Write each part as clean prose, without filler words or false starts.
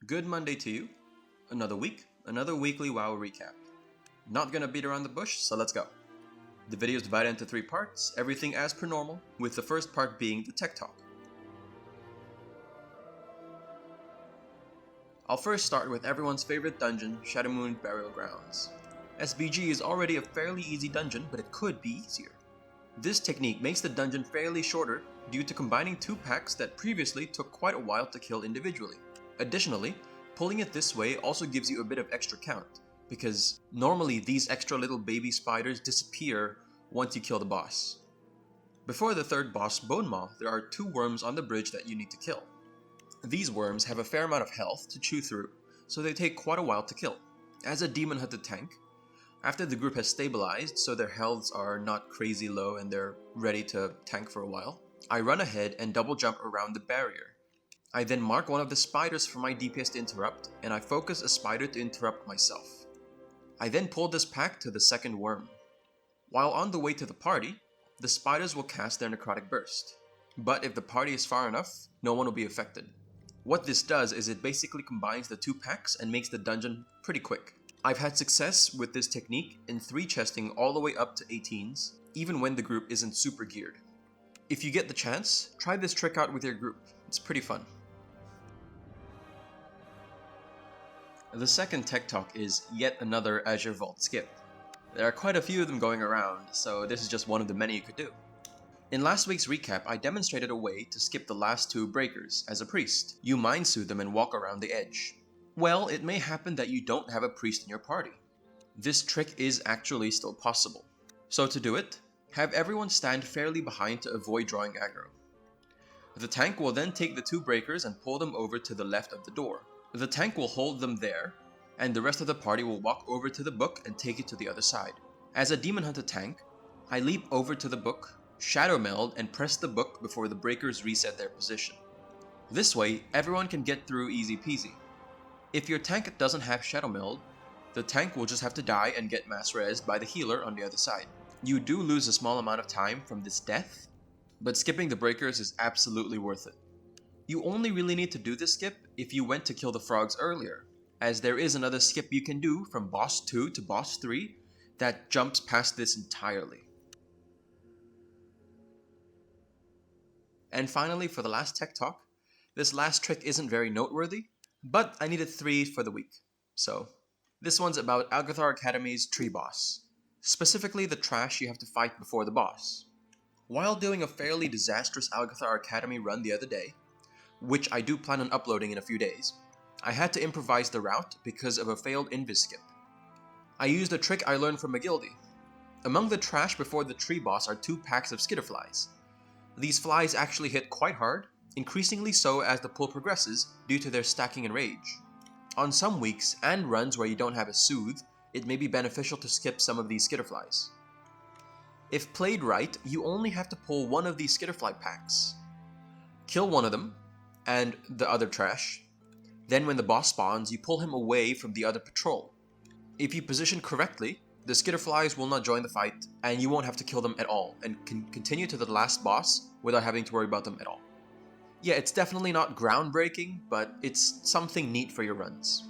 Good Monday to you. Another week, another weekly WoW recap. Not gonna beat around the bush, so let's go. The video is divided into 3 parts, everything as per normal, with the first part being the tech talk. I'll first start with everyone's favorite dungeon, Shadowmoon Burial Grounds. SBG is already a fairly easy dungeon, but it could be easier. This technique makes the dungeon fairly shorter due to combining 2 packs that previously took quite a while to kill individually. Additionally, pulling it this way also gives you a bit of extra count, because normally these extra little baby spiders disappear once you kill the boss. Before the third boss, Bone Maw, there are 2 worms on the bridge that you need to kill. These worms have a fair amount of health to chew through, so they take quite a while to kill. As a demon hunted tank, after the group has stabilized so their healths are not crazy low and they're ready to tank for a while, I run ahead and double jump around the barrier. I then mark one of the spiders for my DPS to interrupt, and I focus a spider to interrupt myself. I then pull this pack to the second worm. While on the way to the party, the spiders will cast their necrotic burst. But if the party is far enough, no one will be affected. What this does is it basically combines the 2 packs and makes the dungeon pretty quick. I've had success with this technique in 3 chesting all the way up to 18s, even when the group isn't super geared. If you get the chance, try this trick out with your group. It's pretty fun. The second tech talk is yet another Azure Vault skip. There are quite a few of them going around, so this is just one of the many you could do. In last week's recap, I demonstrated a way to skip the last 2 breakers as a priest. You mind soothe them and walk around the edge. Well, it may happen that you don't have a priest in your party. This trick is actually still possible. So to do it, have everyone stand fairly behind to avoid drawing aggro. The tank will then take the 2 breakers and pull them over to the left of the door. The tank will hold them there, and the rest of the party will walk over to the book and take it to the other side. As a demon hunter tank, I leap over to the book, shadow meld, and press the book before the breakers reset their position. This way, everyone can get through easy peasy. If your tank doesn't have shadow meld, the tank will just have to die and get mass rezzed by the healer on the other side. You do lose a small amount of time from this death, but skipping the breakers is absolutely worth it. You only really need to do this skip if you went to kill the frogs earlier, as there is another skip you can do from boss 2 to boss 3 that jumps past this entirely. And finally, for the last tech talk, this last trick isn't very noteworthy, but I needed 3 for the week. So, this one's about Algethar Academy's tree boss, specifically the trash you have to fight before the boss. While doing a fairly disastrous Algethar Academy run the other day, which I do plan on uploading in a few days, I had to improvise the route because of a failed invis skip. I used a trick I learned from Magildy. Among the trash before the tree boss are 2 packs of Skitterflies. These flies actually hit quite hard, increasingly so as the pull progresses due to their stacking and rage. On some weeks and runs where you don't have a soothe, it may be beneficial to skip some of these Skitterflies. If played right, you only have to pull one of these Skitterfly packs. Kill one of them, and the other trash. Then when the boss spawns, you pull him away from the other patrol. If you position correctly, the Skitterflies will not join the fight, and you won't have to kill them at all, and can continue to the last boss without having to worry about them at all. Yeah, it's definitely not groundbreaking, but it's something neat for your runs.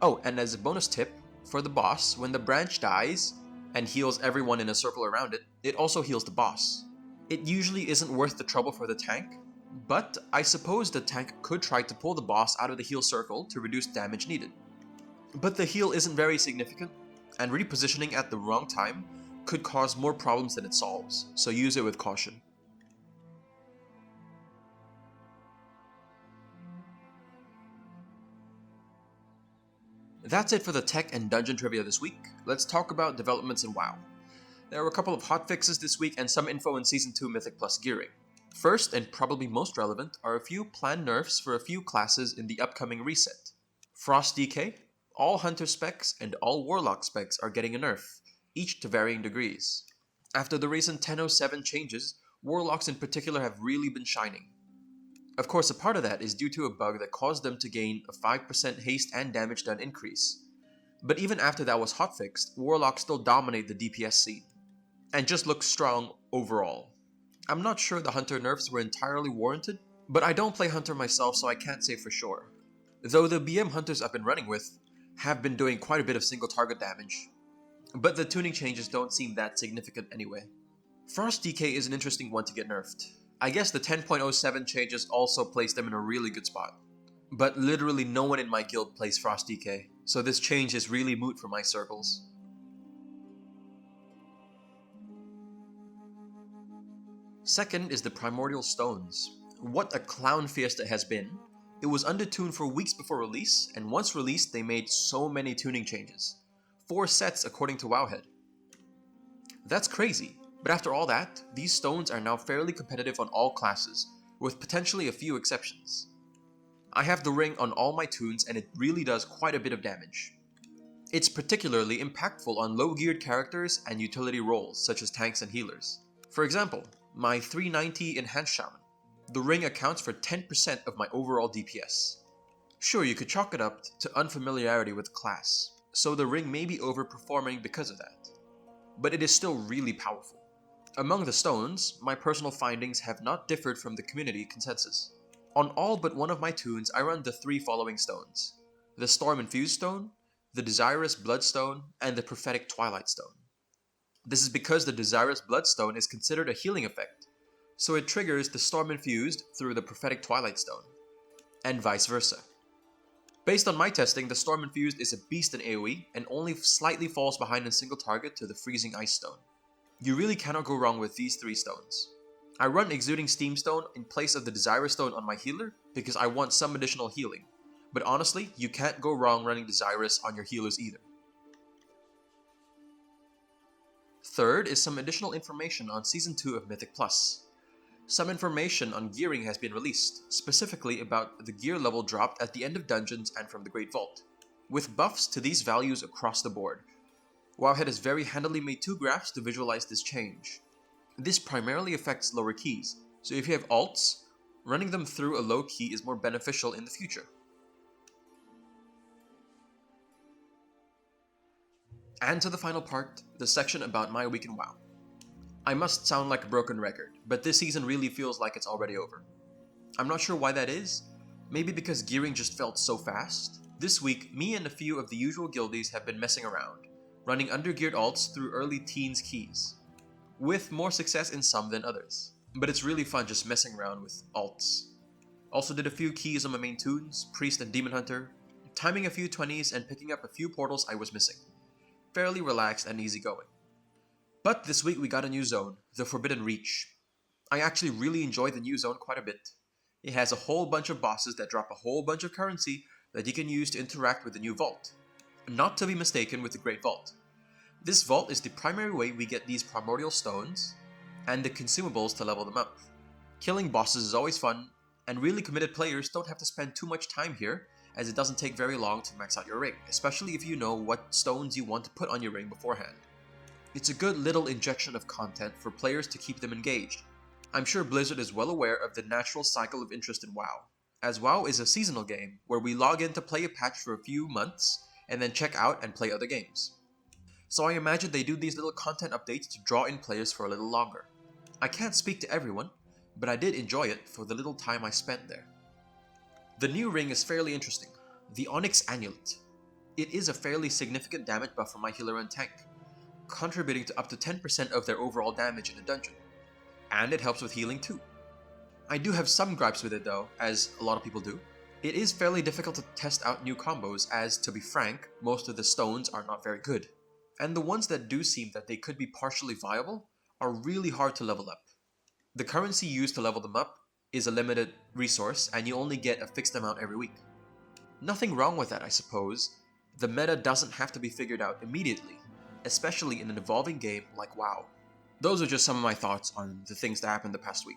Oh, and as a bonus tip, for the boss, when the branch dies and heals everyone in a circle around it, it also heals the boss. It usually isn't worth the trouble for the tank, but I suppose the tank could try to pull the boss out of the heal circle to reduce damage needed. But the heal isn't very significant, and repositioning at the wrong time could cause more problems than it solves, so use it with caution. That's it for the tech and dungeon trivia this week. Let's talk about developments in WoW. There were a couple of hotfixes this week and some info in Season 2 Mythic Plus gearing. First, and probably most relevant, are a few planned nerfs for a few classes in the upcoming reset. Frost DK, all Hunter specs, and all Warlock specs are getting a nerf, each to varying degrees. After the recent 10.07 changes, Warlocks in particular have really been shining. Of course, a part of that is due to a bug that caused them to gain a 5% haste and damage done increase. But even after that was hotfixed, Warlocks still dominate the DPS scene, and just look strong overall. I'm not sure the Hunter nerfs were entirely warranted, but I don't play Hunter myself so I can't say for sure. though the BM hunters I've been running with have been doing quite a bit of single target damage. But the tuning changes don't seem that significant anyway. Frost DK is an interesting one to get nerfed. I guess the 10.07 changes also place them in a really good spot. But literally no one in my guild plays Frost DK, so this change is really moot for my circles. Second is the Primordial Stones. What a clown fiesta has been. It was undertuned for weeks before release, and once released they made so many tuning changes. 4 sets according to Wowhead. That's crazy, but after all that, these stones are now fairly competitive on all classes, with potentially a few exceptions. I have the ring on all my tunes and it really does quite a bit of damage. It's particularly impactful on low-geared characters and utility roles such as tanks and healers. For example, my 390 Enhanced Shaman. The ring accounts for 10% of my overall DPS. Sure, you could chalk it up to unfamiliarity with the class, so the ring may be overperforming because of that. But it is still really powerful. Among the stones, my personal findings have not differed from the community consensus. On all but one of my tunes, I run the 3 following stones: the Storm Infused Stone, the Desirous Bloodstone, and the Prophetic Twilight Stone. This is because the Desirous Bloodstone is considered a healing effect, so it triggers the Storm Infused through the Prophetic Twilight Stone, and vice versa. Based on my testing, the Storm Infused is a beast in AoE and only slightly falls behind in single target to the Freezing Ice Stone. You really cannot go wrong with these 3 stones. I run Exuding Steam Stone in place of the Desirous Stone on my healer because I want some additional healing, but honestly, you can't go wrong running Desirous on your healers either. Third is some additional information on Season 2 of Mythic Plus. Some information on gearing has been released, specifically about the gear level dropped at the end of dungeons and from the Great Vault, with buffs to these values across the board. Wowhead has very handily made 2 graphs to visualize this change. This primarily affects lower keys, so if you have alts, running them through a low key is more beneficial in the future. And to the final part, the section about my week in WoW. I must sound like a broken record, but this season really feels like it's already over. I'm not sure why that is, maybe because gearing just felt so fast. This week, me and a few of the usual guildies have been messing around, running undergeared alts through early teens keys, with more success in some than others. But it's really fun just messing around with alts. Also did a few keys on my main tunes, Priest and Demon Hunter, timing a few 20s and picking up a few portals I was missing. Fairly relaxed and easygoing. But this week we got a new zone, the Forbidden Reach. I actually really enjoyed the new zone quite a bit. It has a whole bunch of bosses that drop a whole bunch of currency that you can use to interact with the new vault. Not to be mistaken with the Great Vault. This vault is the primary way we get these Primordial Stones and the consumables to level them up. Killing bosses is always fun, and really committed players don't have to spend too much time here, as it doesn't take very long to max out your ring, especially if you know what stones you want to put on your ring beforehand. It's a good little injection of content for players to keep them engaged. I'm sure Blizzard is well aware of the natural cycle of interest in WoW, as WoW is a seasonal game where we log in to play a patch for a few months and then check out and play other games. So I imagine they do these little content updates to draw in players for a little longer. I can't speak to everyone, but I did enjoy it for the little time I spent there. The new ring is fairly interesting, the Onyx Amulet. It is a fairly significant damage buff for my healer and tank, contributing to up to 10% of their overall damage in a dungeon. And it helps with healing too. I do have some gripes with it though, as a lot of people do. It is fairly difficult to test out new combos as, to be frank, most of the stones are not very good. And the ones that do seem that they could be partially viable are really hard to level up. The currency used to level them up is a limited resource and you only get a fixed amount every week. Nothing wrong with that, I suppose. The meta doesn't have to be figured out immediately, especially in an evolving game like WoW. Those are just some of my thoughts on the things that happened the past week.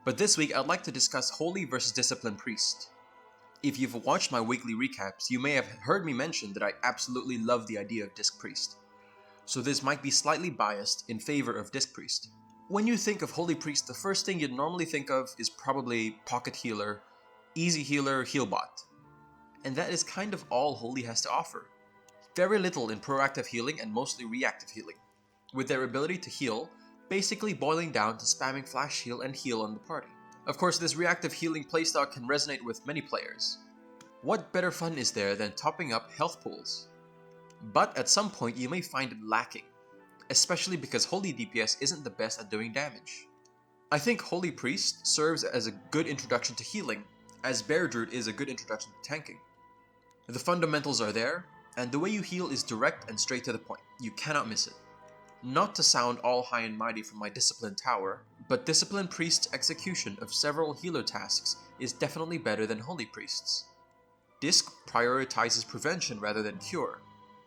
But this week I'd like to discuss Holy versus Disciplined Priest. If you've watched my weekly recaps, you may have heard me mention that I absolutely love the idea of Disc Priest. So this might be slightly biased in favor of Disc Priest. When you think of Holy Priest, the first thing you'd normally think of is probably Pocket Healer, Easy Healer, Healbot. And that is kind of all Holy has to offer. Very little in proactive healing and mostly reactive healing, with their ability to heal basically boiling down to spamming flash heal and heal on the party. Of course, this reactive healing playstyle can resonate with many players. What better fun is there than topping up health pools? But at some point you may find it lacking, especially because Holy DPS isn't the best at doing damage. I think Holy Priest serves as a good introduction to healing, as Bear Druid is a good introduction to tanking. The fundamentals are there, and the way you heal is direct and straight to the point. You cannot miss it. Not to sound all high and mighty from my Discipline Tower, but Discipline Priest's execution of several healer tasks is definitely better than Holy Priest's. Disc prioritizes prevention rather than cure,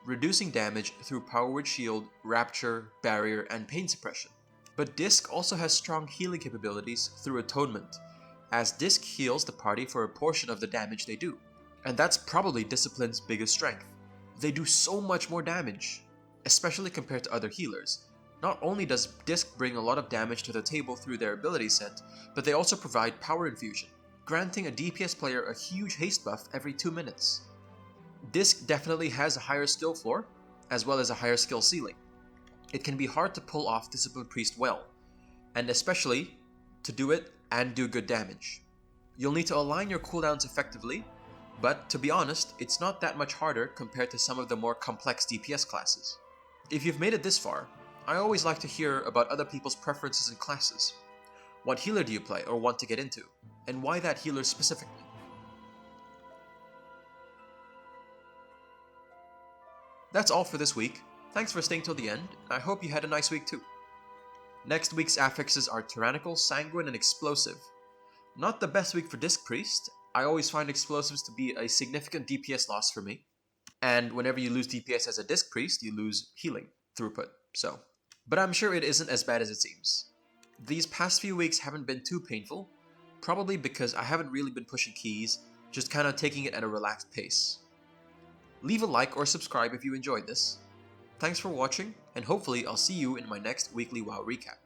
reducing damage through Power Word Shield, Rapture, Barrier, and Pain Suppression. But Disc also has strong healing capabilities through Atonement, as Disc heals the party for a portion of the damage they do. And that's probably Discipline's biggest strength. They do so much more damage, especially compared to other healers. Not only does Disc bring a lot of damage to the table through their ability set, but they also provide Power Infusion, granting a DPS player a huge haste buff every 2 minutes. Disc definitely has a higher skill floor, as well as a higher skill ceiling. It can be hard to pull off Discipline Priest well, and especially to do it and do good damage. You'll need to align your cooldowns effectively, but to be honest, it's not that much harder compared to some of the more complex DPS classes. If you've made it this far, I always like to hear about other people's preferences and classes. What healer do you play or want to get into, and why that healer specifically? That's all for this week. Thanks for staying till the end, and I hope you had a nice week too. Next week's affixes are Tyrannical, Sanguine, and Explosive. Not the best week for Disc Priest. I always find Explosives to be a significant DPS loss for me. And whenever you lose DPS as a Disc Priest, you lose healing throughput, so. But I'm sure it isn't as bad as it seems. These past few weeks haven't been too painful, probably because I haven't really been pushing keys, just kinda taking it at a relaxed pace. Leave a like or subscribe if you enjoyed this. Thanks for watching, and hopefully I'll see you in my next weekly WoW recap.